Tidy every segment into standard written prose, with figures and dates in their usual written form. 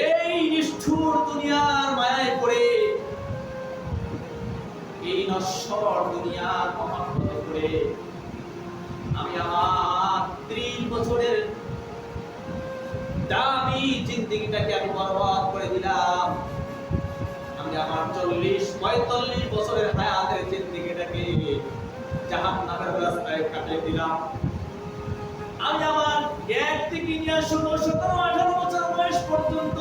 এই নিষ্ঠুর দুনিয়ার মায়ায় পড়ে, এই নশ্বর দুনিয়ার মহাত্মে পড়ে আমি আমার 30 বছরের দামি জিন্দেগিটাকে আমি বরবাদ করে দিলাম। আমি আমার 40-45 বছরের হায়াতের জিন্দেগিটাকে জাহান্নামের রাস্তায় কাটিয়ে দিলাম। আমি আমার 1 থেকে নিয়ে 16-17-18 বছর বয়স পর্যন্ত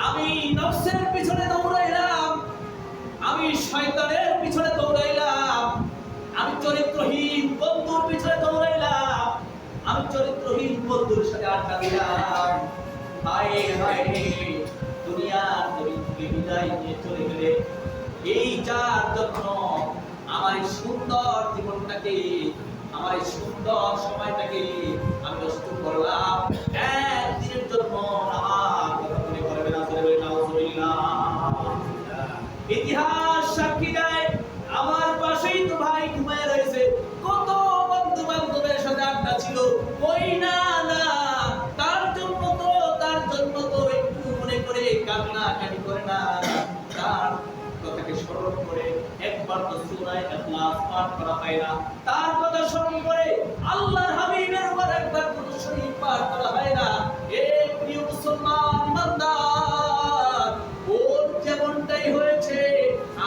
আমি নফসের পিছনে দৌড়াইলাম, আমি শয়তানের পিছনে দৌড়াইলাম, আমি চরিত্রহীন বন্ধুর পিছনে দৌড়াইলাম, আমি চরিত্রহীন বন্ধুর সাথে আড্ডা দিলাম। হায় হায়, দুনিয়ার নবীকে বিদায় নিয়ে চলে গেলে এই যার জন্য আমার এই সুন্দর জীবনটাকে, আমার এই সুন্দর সময়টাকে আমি নষ্ট করলাম, একদিনের জন্য আমার কথা মনে করবে না। ইতিহাস সাক্ষী দেয়, আমার পাশেই তো ভাই ঘুমায় রয়েছে, কত বন্ধু বান্ধবের সাথে আড্ডা ছিল, ওই না না তার জন্য তো একটু মনে করে কান্না কাটি করে না, তার কথাকে স্মরণ করে একবার তো সূরা ইখলাস পাঠ করা হয় না, তার কথা স্মরণ করে আল্লাহর হাবিবের উপর একবার কোন শরীফ পাঠ করা হয় না। এ প্রিয় মুসলমান ইমানদার, ওর যেমনটাই হয়েছে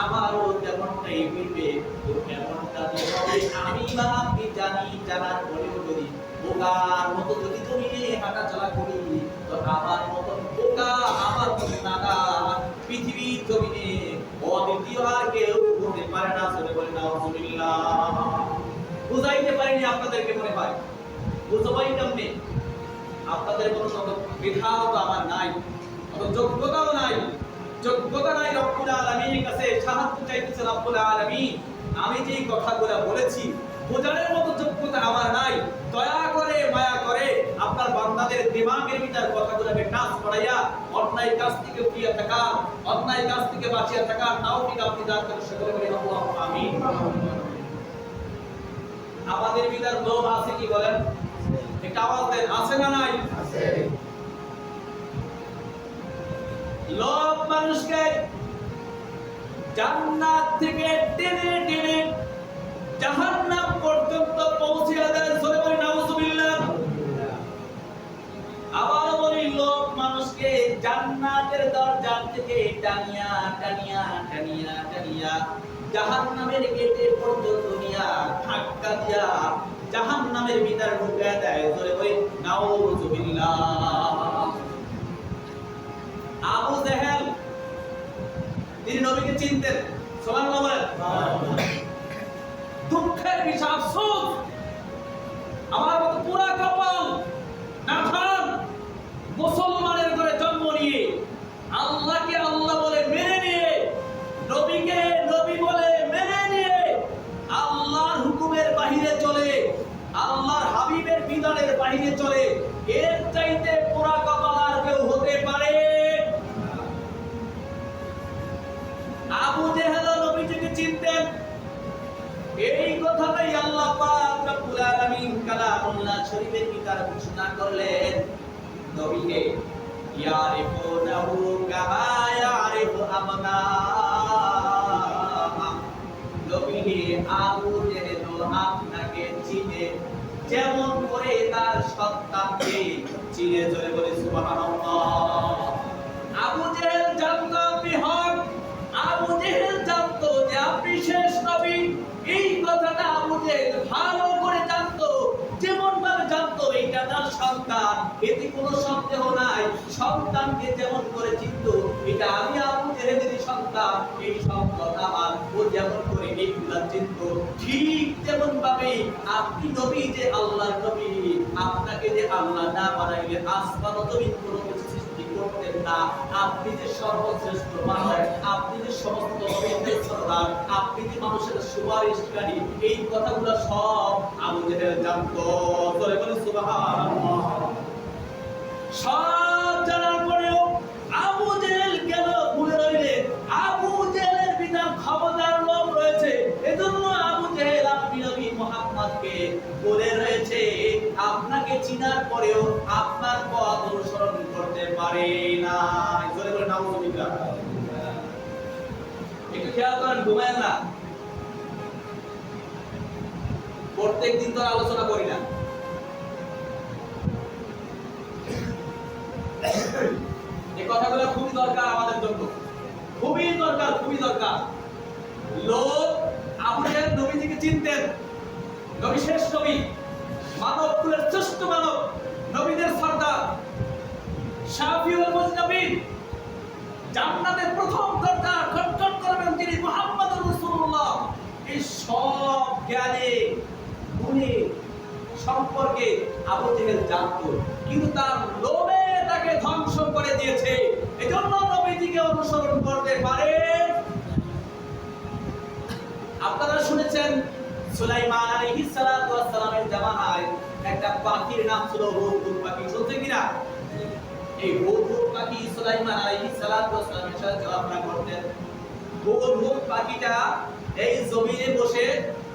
আমারও তেমনটাই হইবে, তো এমনটা যে হবে আমি বা আপনি জানি, জানার পরেও যদি বোকার মতো যদি জমিনে হাঁটা চলা করি, তো আমার মতন বোকা, আমার মতন নাদান পৃথিবীর জমিনে অদ্বিতীয় আর কেউ হতে পারে না। শুনে বলে নাউজুবিল্লাহ। বুঝাইতে পারিনি আপনাদেরকে, মনে হয় বুঝাই কেমনে? আপনাদের কোনো বিধাও তো আমার নাই, অত যোগ্যতাও নাই, যোগ্যতা নাই রব্বুল আলামিনের কাছে সাহায্য চাইতেছে রব্বুল আলামিন। আমি যেই কথাগুলো বলেছি বোঝানোর মতো যোগ্যতা আমার নাই, দয়া করে মায়া করে আপনার বান্দাদের দিমাগের ভিতর কথাগুলোকে কাজ করাইয়া অন্যায় কাজ থেকে ফিরে থাকা, অন্যায় কাজ থেকে বাঁচিয়ে থাকা তৌফিক আপনি দান করেন। সকলে বলি আল্লাহুম্মা আমিন। আমাদের ভিতর লোভ আছে কি বলেন? একটা আওয়াজ দেন, আছে না নাই? আছে। লোভ মানুষকে জান্নাত থেকে টেনে টেনে জাহান্নাম পর্যন্ত পৌঁছে দেয়। সরে বলি নাউজুবিল্লাহ। আবার বলি, লোভ মানুষকে জান্নাতের দরজা থেকে টানিয়া টানিয়া টানিয়া টানিয়া জাহান্নামের গেটে পর্যন্ত নিয়া ধাক্কা দিয়া জাহান্নামের ভিতর ঢুকিয়ে দেয়। সরে বলি নাউজুবিল্লাহ। আবু জেহেল তিনি নবীকে চিনতেন, সুবহানাল্লাহ বলেন। দুঃখের বিষয়, আফসোস, আমার মতো পুরা কপাল নাথান মুসলমানের ঘরে জন্ম নিয়ে, আল্লাহকে আল্লাহ বলে মেনে নিয়ে, নবীকে নবী বলে মেনে নিয়ে, আল্লাহর হুকুমের বাহিরে চলে, আল্লাহর হাবিবের বিধানের বাহিরে চলে, এর চাইতে পুরা কপাল আর কেউ হতে পারে? আবু জেহেল নবীজিকে চিনতেন। এই কথাটাই আল্লাহ পাক রব্বুল আলামিন কালামুল্লাহ শরীফের ভিতরে ঘোষণা করলেন, নবীকে ইয়ারিফুনাহু কামা ইয়ারিফু আবনা। নবীকে আবু জেহেল আপনাকে চিনে যেমন করে তার সন্তানকে চিনে। জোরে বলে সুবহানাল্লাহ। আবু জেহেল জানতো আপনি হক, আবু জেহেল জানতো যে আপনি শেষ নবী। এই কথাটা আবু জেহেল ভালো করে জানতো, যেমন ভাবে জানতো এইটা তার সন্তান, এতে কোনো সন্দেহ নাই। সন্তানকে যেমন করে চিনতো এটা আমি আবু জেহেলেরই সন্তান, এই সন্তান আমার, ও যেমন করে এইগুলা চিনতো, ঠিক যেমন ভাবে আপনি নবী যে আল্লাহর নবী, আপনাকে যে আল্লাহ না বানাইলে আসমান ও জমিন কোনো কিছু সৃষ্টি করতেন না। আপনি যে সর্বশ্রেষ্ঠ মানব, আপনি যে সমস্ত নবীদের সরদার, আপনি যে মানুষের সুপারিশকারী, এই কথাগুলো সব আবু জেহেল জানতো। বলে বলে সুবহানাল্লাহ। সব জানার পরেও আবু জেহেল কেন ভুলে রইলেন? আবু জেহেলের বিনা ক্ষমতার লোভ রয়েছে, এজন্য আবু জেহেল আপনি নবী মুহাম্মদকে বলে রয়েছে আপনাকে চিনার পরেও আপনার পথ অনুসরণ করতে পারে পারে না। জোরে বলে নাউজুবিল্লাহ। একটু খেয়াল করেন, ঘুমায়েন না। প্রত্যেক দিন তো আলোচনা করি না। এই কথাগুলো খুবই দরকার আমাদের জন্য, খুবই দরকার, খুবই দরকার। লোক আবু জাহেল নবীজিকে চিনতেন, নবী শেষ নবী, মানব কুলের শ্রেষ্ঠ মানব, নবীদের সর্দার, শাফিউল মুজনাবিন, জান্নাতের প্রথম দরজা খটখট করবেন তিনি মুহাম্মদুর রাসূলুল্লাহ। এই সব জ্ঞানে গুণে সম্পর্কে আবু জাহেল জানতো, কিন্তু তার লোভে তাকে ধ্বংস করে দিয়েছে। এজন্য নবীজিকে অনুসরণ করতে পারে। আপনারা শুনেছেন সুলাইমান আলাইহিস সালাতু ওয়াস সালামের জামানায় একটা পাখির নাম ছিল হুদহুদ পাখি। শুনছেন কিনা? এই হুদহুদ পাখি সুলাইমান আলাইহিস সালাতু ওয়াস সালামের সাথে চলাফেরা করতেন। হুদহুদ পাখিটা এই জমিনে বসে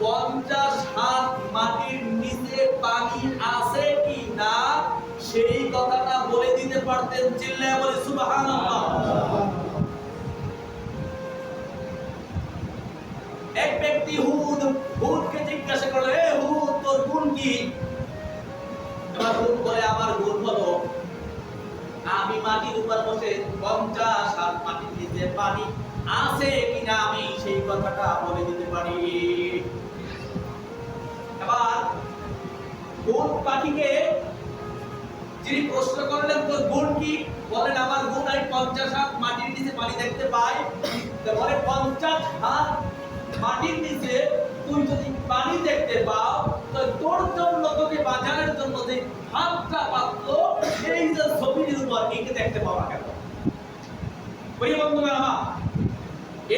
50 হাত মাটির নিচে পানি আছে কি না সেই কথাটা বলে দিতে পারতেন। চিল্লায়ে বলে সুবহানাল্লাহ। এক ব্যক্তি হুদকে জিজ্ঞাসা করলো, এ হুদ, তোর গুণ কি? এবার হুদ বলে, আমার গুণ হলো আমি মাটির উপর বসে 50 হাত মাটির নিচে পানি আছে কিনা আমি সেই কথাটা বলে দিতে পারি। এবার হুদ পাখিকে যিনি প্রশ্ন করলেন, তোর গুণ কি? বলেন, আমার গুণ আমি 50 হাত মাটির নিচে পানি দেখতে পাই। বলে, 50 হাত মাটির নিচে তুই যদি পানি দেখতে পাও, তো তোর জন্য, তোকে বাজারের জন্য যে হাতটা পাতলো এই যে জমিনের উপর একে দেখতে পাওয়া কেন? ওই বন্ধুরা আমার,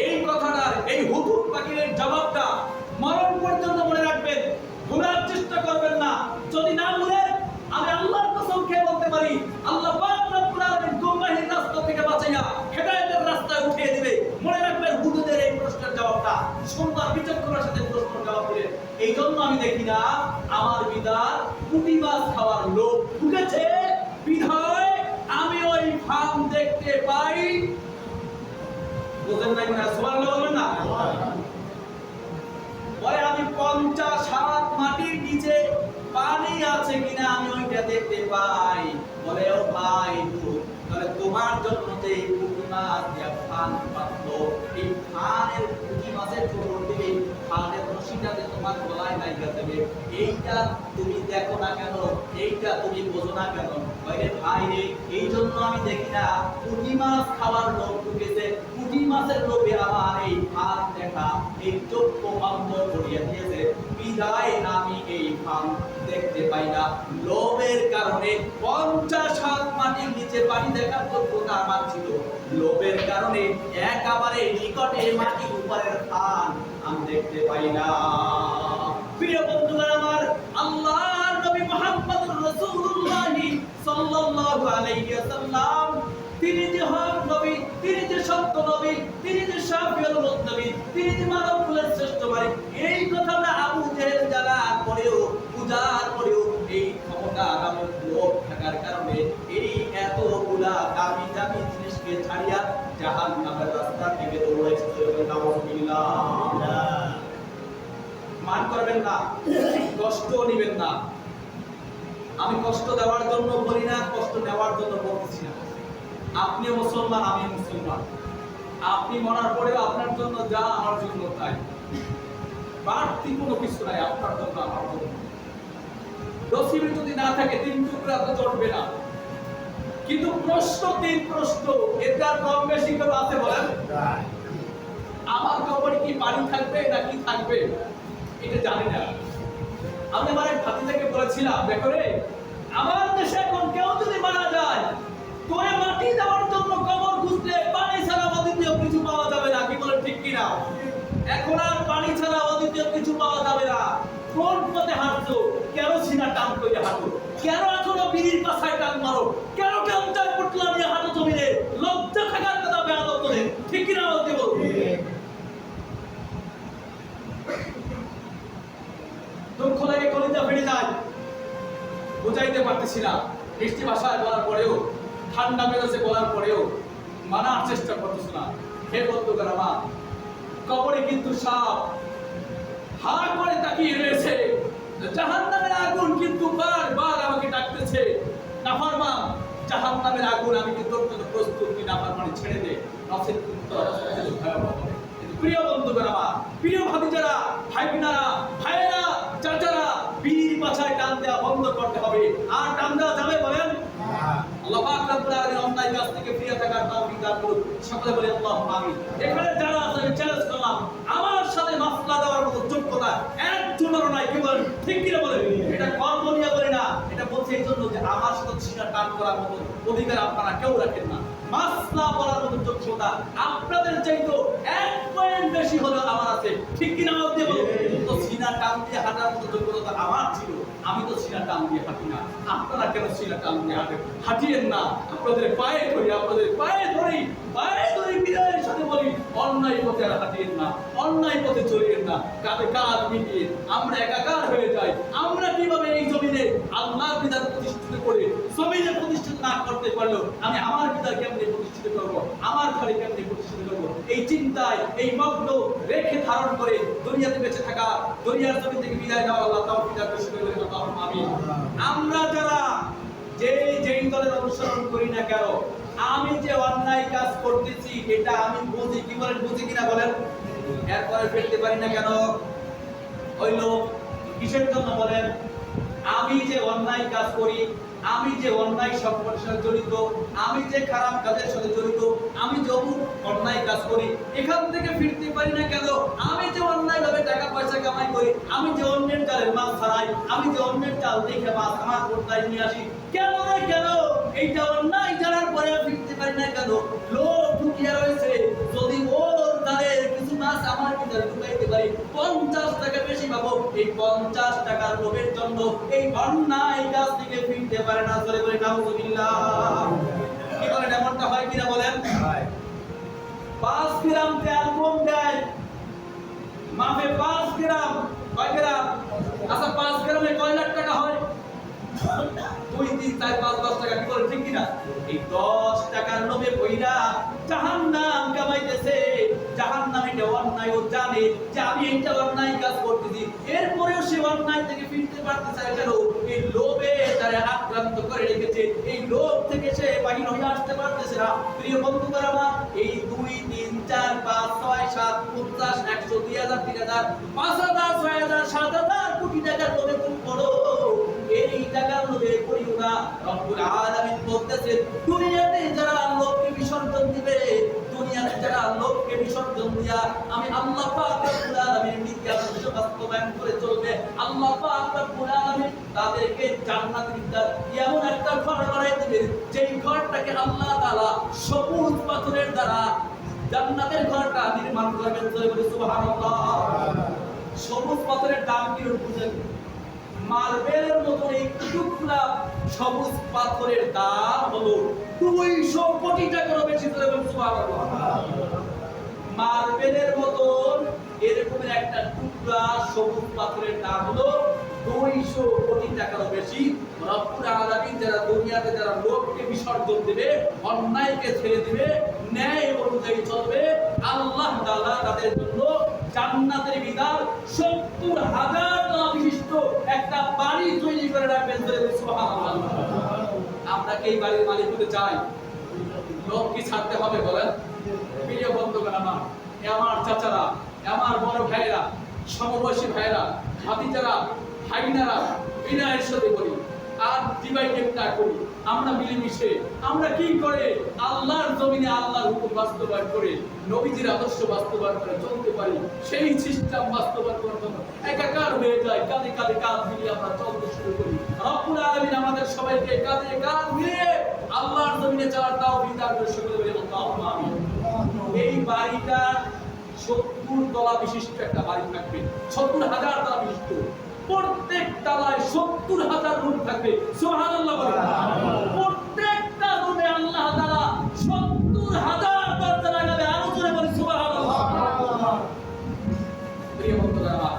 এই কথাটার, এই হুদহুদ পাখির জবাবটা মরণ পর্যন্ত মনে রাখবেন, ভুলার চেষ্টা করবেন না। যদি না ভুলেন, আমি আল্লাহর কসম খেয়ে বলতে পারি, আল্লাহ পাক রব্বুল আলামিন গুমরাহির রাস্তা থেকে বাঁচাইয়া হেদায়েতের রাস্তায় উঠিয়ে দিবে। মনে রাখবেন হুদহুদের এই প্রশ্নের জবাবটা সুন্দর বিচক্ষণের সাথে প্রশ্নের জবাব দিলেন। এই জন্য আমি দেখি না আমার বিদার পুঁটি মাছ খাওয়ার লোক ঢুকেছে, বিধায় আমি ওই ফার্ম দেখতে পাই। বুঝেন নাই? সুবহানাল্লাহ বলবেন না? বলে, আমি 50 হাত মাটির নিচে পানি আছে কিনা আমি ওইটা দেখতে পাই। বলে, ও ভাই, তাহলে তোমার জন্য যে পুঁটি মাছ দিয়া ফান পাতলো, এই ফানের পুঁটি মাছের খবর দিবে, ফানের রশিটাতে তোমার গলায় লাইগা দেবে, এইটা তুমি দেখো না কেন? এইটা তুমি বোঝো না কেন? বলে, ভাই রে, এই জন্য আমি দেখি না পুঁটি মাছ খাওয়ার লোক ঢুকেছে, পুঁটি মাছের লোভে আমার এই ফান দেখা, এই চক্ষু বন্ধ করিয়া দিয়েছে, বিদায় আমি এই ফান দেখতে পাই না। লোভের কারণে 50 হাত মাটির নিচে পানি দেখার যোগ্যতা আমার ছিল, লোভের কারণে একেবারে নিকটে মাটির উপরের ফান আমি দেখতে পাই না। প্রিয় বন্ধুরা আমার, আল্লাহর নবী মুহাম্মদুর রাসূলুল্লাহ সাল্লাল্লাহু আলাইহি ওয়াসাল্লাম, তিনি যে হক নবী, তিনি যে সত্য নবী, তিনি যে শাফিউল মুজনাবিন, তিনি যে মানব কুলের শ্রেষ্ঠ নবী, এই কথাটা আবু জাহেল জানার পরেও, বুঝার পরেও, এই ক্ষমতা নামক লোক থাকার কারণে এই এতগুলা দামি দামি জিনিসকে ছাড়িয়া জাহান্নামের রাস্তা থেকে দৌড়াইছে। নাউজুবিল্লাহ। মান করবেন না, কষ্ট নেবেন না। আমি কষ্ট দেওয়ার জন্য বলি না, কষ্ট নেওয়ার জন্য বলতেছি না। আপনি মুসলমান, আমি মুসলমান। আপনি মরার পরেও আপনার জন্য যা, আমার জন্য তাই, বাড়তি কোনো কিছু নাই। আপনার জন্য, আমার জন্য নসিবে যদি না থাকে 3 টুকরা তো চড়বে না। কিন্তু প্রশ্ন 3 প্রশ্ন, এটার কম বেশি কেউ আছে বলেন? আমার কবরে কি পানি থাকবে নাকি থাকবে এটা জানি না। আমি আমার এক ভাতিজাকে বলেছিলাম, দেখো রে, আমার দেশে এখন কেউ যদি মারা যায়, তোরে মাটি দেওয়ার জন্য কবর খুঁজলে পানি ছাড়া অদ্বিতীয় কিছু পাওয়া যাবে না। কি বলেন, ঠিক কিনা? এখন আর পানি ছাড়া অদ্বিতীয় কিছু পাওয়া যাবে না। কোন পথে হাঁটছো? কেন সিনা টান করে হাঁটো? কেন এখনো বিড়ির পাশায় টান মারো? কেন কেমন পুটলা নিয়ে হাঁটো জমিনে? লজ্জা থাকার কথা বেয়াদব তোদের, ঠিক কিনা বলতে বলো? দুঃখ লাগে, কলিজা ফেটে যায়, বুঝাইতে পারতেছি না। মিষ্টি ভাষায় বলার পরেও ঠান্ডা মেজাজে বলার পরেও মানার চেষ্টা করতেছ না। হে বন্ধুগণ আমার, কবরে কিন্তু সাপ হা করে তাকিয়ে রয়েছে। জাহান্নামের আগুন কিন্তু বারবার আমাকে ডাকতেছে, নাফরমান জাহান্নামের আগুন আমি কিন্তু অত্যন্ত প্রস্তুত, কি নাফরমানি ছেড়ে দে, নচেৎ কিন্তু ভয়াবহ হবে। প্রিয় বন্ধুগণ আমার, প্রিয় ভাতিজারা, ভাইবোনেরা, ভাইয়েরা, চাচারা, বীর পাছায় টান দেওয়া বন্ধ করতে হবে। আর টান দেওয়া যাবে বলেন? আল্লাহ পাক রব্বুল আলামিন অন্যায় কাজ থেকে ফিরে থাকার তৌফিক দান করুন। সকলে বলি আল্লাহুম্মা আমিন। এখানে যারা আছে আমি চ্যালেঞ্জ করলাম, আমার সাথে মাসলা দেওয়ার মতো যোগ্যতা একজনেরও নাই। কি বলেন? ঠিক কি না বলেন? এটা কর্ম নিয়ে বলি না, এটা বলছি এই জন্য যে আমার সাথে সিনা টান করার মতো অধিকার আপনারা কেউ রাখেন না। মাসলা বলার মতো যোগ্যতা আপনাদের চাইতো 1 পয়েন্ট বেশি হলেও আমার আছে। ঠিক কি না বলতে বলো? তো সিনা টান দিয়ে হাঁটার মতো যোগ্যতা আমার ছিল, আমি তো সিনা টান দিয়ে হাঁটি না। আপনারা কেন সিনা টান দিয়ে হাঁটিয়েন না? আপনাদের পায়ে ধরি, আপনাদের পায়ে ধরি, পায়ে ধরি, বিনয়ের সাথে বলি, অন্যায় পথে আর হাঁটিয়েন না, অন্যায় পথে চলিয়েন না। কাঁধে কাঁধ মিলিয়ে আমরা একাকার হয়ে যাই। আমরা কিভাবে এই জমিনে আল্লাহর বিধান প্রতিষ্ঠিত করে জমিনে প্রতিষ্ঠিত না করতে পারলো, আমি আমার বিধান কেমনে প্রতিষ্ঠিত করব, আমার ঘরে কেমনে প্রতিষ্ঠিত করব, এই চিন্তায় এই মগ্ন রেখে ধারণ করে দুনিয়াতে বেঁচে থাকা, দুনিয়ার জমি থেকে বিদায় নেওয়া আল্লাহ তাওফিক দান করুন। আল্লাহুম্মা আমিন। আমরা যারা যেই দলের অনুসরণ করি না কেন, আমি যে অন্যায় কাজ করতেছি এটা আমি বুঝি। কি বলেন? বুঝি কিনা বলেন? এরপরে ফেলতে পারি না কেন? ওই লোক কিসের জন্য বলেন? আমি যে অন্যায় কাজ করি, আমি যে অন্যায় সম্পর্কের সাথে জড়িত, আমি যে খারাপ কাজের সাথে জড়িত, আমি যে অন্যায় কাজ করি, এখান থেকে ফিরতে পারি না কেন? আমি যে অন্যায় ভাবে টাকা পয়সা কামাই করি, আমি যে অন্যের জালের মাছ ছাড়াই, আমি যে অন্যের জাল দেখে মাছ আমার কোথায় নিয়ে আসি, কেন রে কেন? এইটা অন্যায় জানার পরে ফিরতে পারি না কেন? লোক ঢুকিয়ে রয়েছে, যদি ওর জালের কিছু মাছ আমার ভিতরে ঢুকাইতে পারি, 50 টাকা বেশি পাবো। এই 50 টাকার লোভের জন্য এই অন্যায় কাজ থেকে ফিরতে পারে না। চলে বলে নাউযুবিল্লাহ। কি বলেন? এমনটা হয় কিনা বলেন? 5 গ্রাম তেল কম দেয়, মাপে 5 গ্রাম, কয় গ্রাম? আচ্ছা 5 গ্রামে কয় লাখ টাকা হয়? 2, 3, 4, 5, 10 টাকা। কি বলেন? ঠিক কিনা? এই 10 টাকার লোভে পইরা জাহান্নাম কামাইতেছে। জাহান্নামে অন্যায় ও জানে যে আমি এইটা অন্যায় কাজ করতেছি, এরপরেও সে অন্যায় থেকে ফিরতে পারতেছে না কেন? এই লোভে তারা আক্রান্ত করে রেখেছে, এই লোভ থেকে সে বাহির হয়ে আসতে পারতেছে না। প্রিয় বন্ধুগণ আমার, এই 2, 3, 4, 5, 6, 7, 50, 100, 2000, 3000, 5000, 6000, 7000 কোটি টাকার লোভে তুমি পড়ো। এই টাকার লোভে পড়িও না। রব্বুল আলামিন বলতেছেন, দুনিয়াতে যারা লোককে বিসর্জন দিবে, দুনিয়াতে যারা লোককে বিসর্জন দিয়া আমি আল্লাহ পাক রব্বুল আলামিনের নীতি আদর্শ বাস্তবায়ন করে চলবে, আল্লাহ পাক রব্বুল আলামিন তাদেরকে জান্নাতের ভিতর এমন একটা ঘর বানাই দিবেন, যেই ঘরটাকে আল্লাহ তাআলা সবুজ পাথরের দ্বারা জান্নাতের ঘরটা নির্মাণ করবেন। সুবহানাল্লাহ। সবুজ পাথরের দাম কি বুঝেন? মার্বেলের মতো এই টুকরা সবুজ পাথরের দাম হলো 200 কোটি টাকারও বেশি। সুবহানাল্লাহ। মার্বেলের মতো এরকমের একটা টুকরা সবুজ পাথরের দাম হলো 200 কোটি টাকারও বেশি। রব্বুল আলামিন যারা দুনিয়াতে যারা লোককে বিসর্জন দিবে, অন্যায়কে ছেড়ে দিবে, ন্যায় অনুযায়ী চলবে, আল্লাহ তাআলা তাদের জন্য জান্নাতের ভিতর 70,000 তলা বিশিষ্ট একটা বাড়ি তৈরি করে রাখবেন। সুবহানাল্লাহ। আমরা কি এই বাড়ির মালিক হতে চাই? লোক কি ছাড়তে হবে বলেন? প্রিয় বন্ধুগণ আমার, আমার চাচারা, আমার বড় ভাইয়েরা, সমবয়সী ভাইয়েরা, ভাতিজারা, ভাইনারা, বিনয়ের সাথে করি আর ডিভাইডেড না করি। আমরা মিলেমিশে আমরা কি করে আল্লাহর জমিনে আল্লাহর হুকুম বাস্তবায়ন করে নবীজির আদর্শ বাস্তবায়ন করে চলতে পারি, সেই সিস্টেম বাস্তবায়ন করার জন্য একাকার হয়ে যায়। কাঁধে কাঁধে কাঁধ মিলিয়ে আমরা চলতে শুরু করি। রব্বুল আলামিন আমাদের সবাইকে কাঁধে কাঁধ মিলিয়ে আল্লাহর জমিনে চলার তৌফিক দান করুন। সকলে বলি আল্লাহুম্মা আমিন। এই বাড়িটা 70 তলা বিশিষ্ট একটা বাড়ি থাকবে, 70,000 তলা বিশিষ্ট। প্রত্যেক তলায় 70,000 রুম থাকবে। সুবহানাল্লাহ বলেন। প্রত্যেকটা রুমে আল্লাহ তাআলা 70,000 দরজা লাগাবে। আরো জোরে বলি সুবহানাল্লাহ। প্রিয় বন্ধুরা আমার,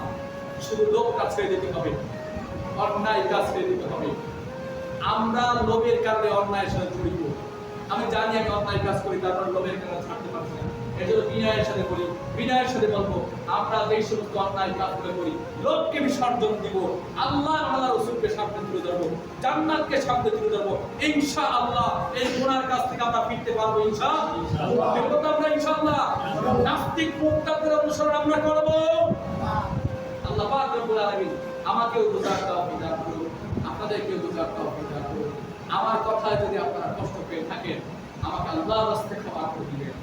শুধু লোভ কাজ ছেড়ে দিতে হবে, অন্যায় কাজ ছেড়ে দিতে হবে। আমরা লোভের কারণে অন্যায়ের সাথে জড়িত, আমি জানি আমি অন্যায় কাজ করি, তারপর লোভের কারণে ছাড়তে পারছি না। এজন্য বিনয়ের সাথে বলি, বিনয়ের সাথে বলবো, আমরা যেই সমস্ত অন্যায় কাজগুলো করি, লোককে বিসর্জন দিব, আল্লাহ আল্লাহ রসুলকে সামনে তুলে ধরবো, জান্নাতকে সামনে তুলে ধরবো, ইনশাআল্লাহ এই গুনার কাছ থেকে আমরা ফিরতে পারবো। ইনশাআল্লাহ ফিরবো তো আমরা ইনশাআল্লাহ। নাস্তিক মুক্তাদের অনুসরণ আমরা করবো। আল্লাহ পাক রব্বুল আলামিন আমাকেও বুঝার তৌফিক দান করুন, আপনাদেরকেও বুঝার তৌফিক দান করুন। আমার কথায় যদি আপনারা কষ্ট পেয়ে থাকেন, আমাকে আল্লাহর রাস্তায় ক্ষমা করে দিবেন।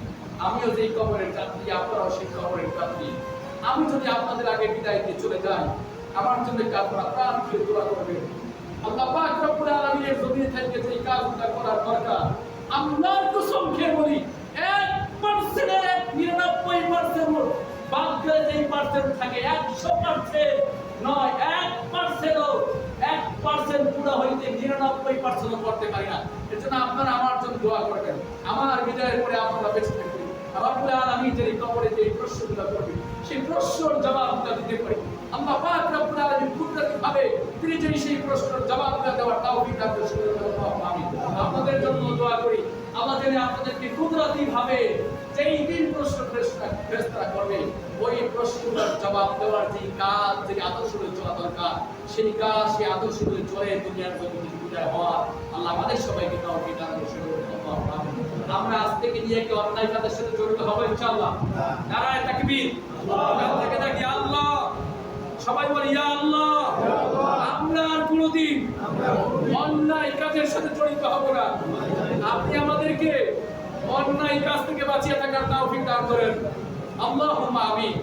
আমিও যেই কবরের যাত্রী, আপনারাও সেই কবরের যাত্রী। আমি যদি আপনাদের আগে বিদায় দিয়ে চলে যাই, আমার জন্য আপনারা প্রাণ খুলে দোয়া করবেন। আল্লাহ পাক রব্বুল আলামিনের জমিনে থেকে যেই কাজগুলো করার দরকার, আল্লাহর কসম খেয়ে বলি 1% 99% বাদ গেলে যেই পার্সেন্ট থাকে 100% নয়, 1% পুরো হইতে 99% করতে পারি না। এর জন্য আপনারা আমার জন্য দোয়া করবেন। আমার বিদায়ের পরে আপনারা বেঁচে থাকবেন, রব্বুল আলামিন যে কবরে যে প্রশ্নগুলো করবে, সেই প্রশ্নের জবাবগুলো দিতে পারি। আল্লাহ পাক রব্বুল আলামিন কুদরতি ভাবে তিনি যদি সেই প্রশ্নের জবাবগুলো দেওয়ার তৌফিক দান করেন, আমিন। আপনাদের জন্য দোয়া করি, আল্লাহ যেন আপনাদেরকে কুদরতি ভাবে যেই দিন প্রশ্ন ফেরেশতারা করবে, ওই প্রশ্নের জবাব দেওয়ার যে কাজ, যে আদর্শ চলা দরকার, সেই কাজ, সেই আদর্শ চলে দুনিয়ার জমিনে বিদায় হওয়া, আল্লাহ আমাদের সবাইকে তৌফিক দান করুন। আমরা আজ থেকে নিয়ে কি অন্যায় কাজের সাথে জড়িত হবো ইনশাআল্লাহ। নারায়ে তাকবীর, আল্লাহ থেকে ডাকি আল্লাহ, সবাই বলি ইয়া আল্লাহ। আমরা আর কোনোদিন অন্যায় কাজের সাথে জড়িত হব না। আপনি আমাদেরকে অন্যায় কাজ থেকে বাঁচিয়ে থাকার তৌফিক দান করেন। আল্লাহুম্মা আমিন।